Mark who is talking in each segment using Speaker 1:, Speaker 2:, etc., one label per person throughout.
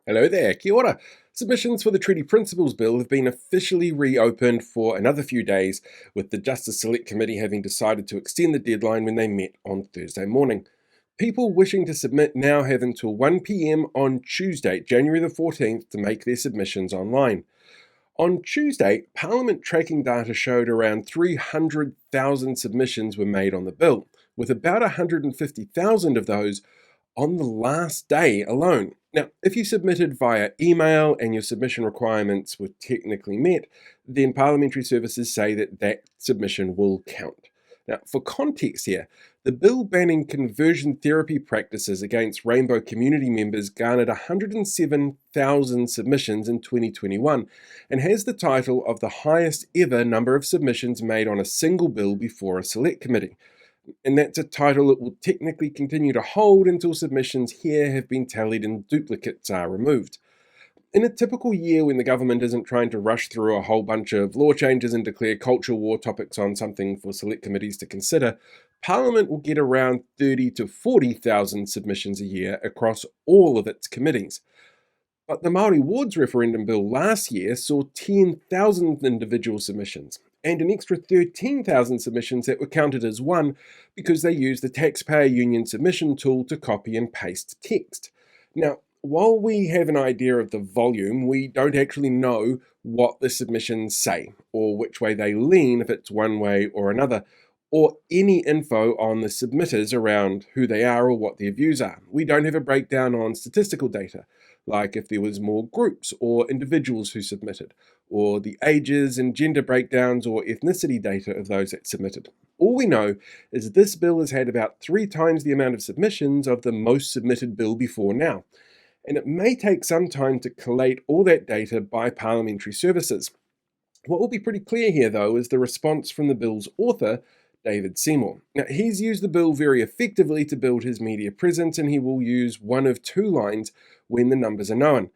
Speaker 1: Hello there, kia ora. Submissions for the Treaty Principles Bill have been officially reopened for another few days, with the Justice Select Committee having decided to extend the deadline when they met on Thursday morning. People wishing to submit now have until 1 p.m. on Tuesday, January the 14th, to make their submissions online. On Tuesday, Parliament tracking data showed around 300,000 submissions were made on the bill, with about 150,000 of those on the last day alone. Now, if you submitted via email and your submission requirements were technically met, then Parliamentary Services say that that submission will count. Now, for context here, the bill banning conversion therapy practices against Rainbow community members garnered 107,000 submissions in 2021 and has the title of the highest ever number of submissions made on a single bill before a select committee. And that's a title it will technically continue to hold until submissions here have been tallied and duplicates are removed. In a typical year when the government isn't trying to rush through a whole bunch of law changes and declare culture war topics on something for select committees to consider, Parliament will get around 30 to 40,000 submissions a year across all of its committees. But the Māori Wards referendum bill last year saw 10,000 individual submissions and an extra 13,000 submissions that were counted as one because they used the Taxpayer Union submission tool to copy and paste text. Now, while we have an idea of the volume, we don't actually know what the submissions say or which way they lean, if it's one way or another, or any info on the submitters around who they are or what their views are. We don't have a breakdown on statistical data, like if there was more groups or individuals who submitted, or the ages and gender breakdowns or ethnicity data of those that submitted. All we know is this bill has had about 3 times the amount of submissions of the most submitted bill before now, and it may take some time to collate all that data by Parliamentary Services. What will be pretty clear here, though, is the response from the bill's author, David Seymour. Now, he's used the bill very effectively to build his media presence, and he will use one of 2 lines when the numbers are known.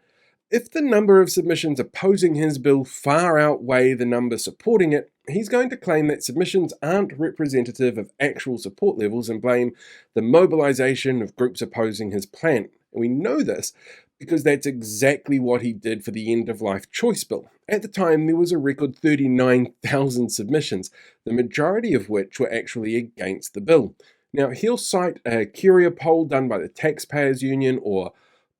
Speaker 1: If the number of submissions opposing his bill far outweigh the number supporting it, he's going to claim that submissions aren't representative of actual support levels and blame the mobilization of groups opposing his plan. And we know this because that's exactly what he did for the end-of-life choice bill. At the time, there was a record 39,000 submissions, the majority of which were actually against the bill. Now, he'll cite a Curia poll done by the Taxpayers Union or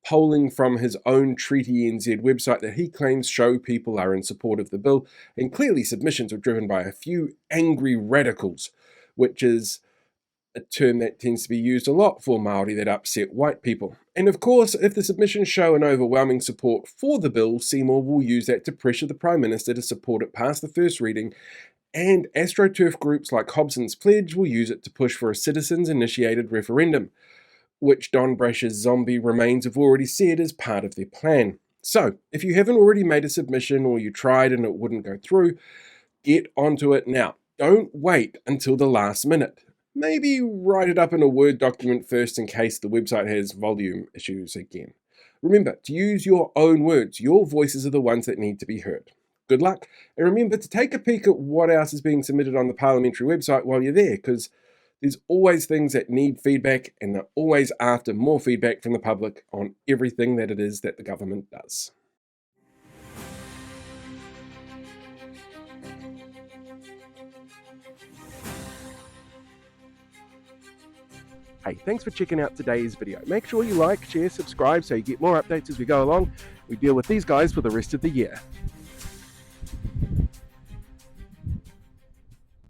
Speaker 1: polling from his own Treaty NZ website that he claims show people are in support of the bill, and clearly submissions were driven by a few angry radicals, which is a term that tends to be used a lot for Māori that upset white people. And of course, if the submissions show an overwhelming support for the bill, Seymour will use that to pressure the Prime Minister to support it past the first reading, and astro-turf groups like Hobson's Pledge will use it to push for a citizens-initiated referendum, which Don Brash's zombie remains have already said is part of their plan. So, if you haven't already made a submission or you tried and it wouldn't go through, get onto it now. Don't wait until the last minute. Maybe write it up in a Word document first in case the website has volume issues again. Remember to use your own words. Your voices are the ones that need to be heard. Good luck, and remember to take a peek at what else is being submitted on the parliamentary website while you're there, because there's always things that need feedback, and they're always after more feedback from the public on everything that it is that the government does. Hey, thanks for checking out today's video. Make sure you like, share, subscribe so you get more updates as we go along. We deal with these guys for the rest of the year.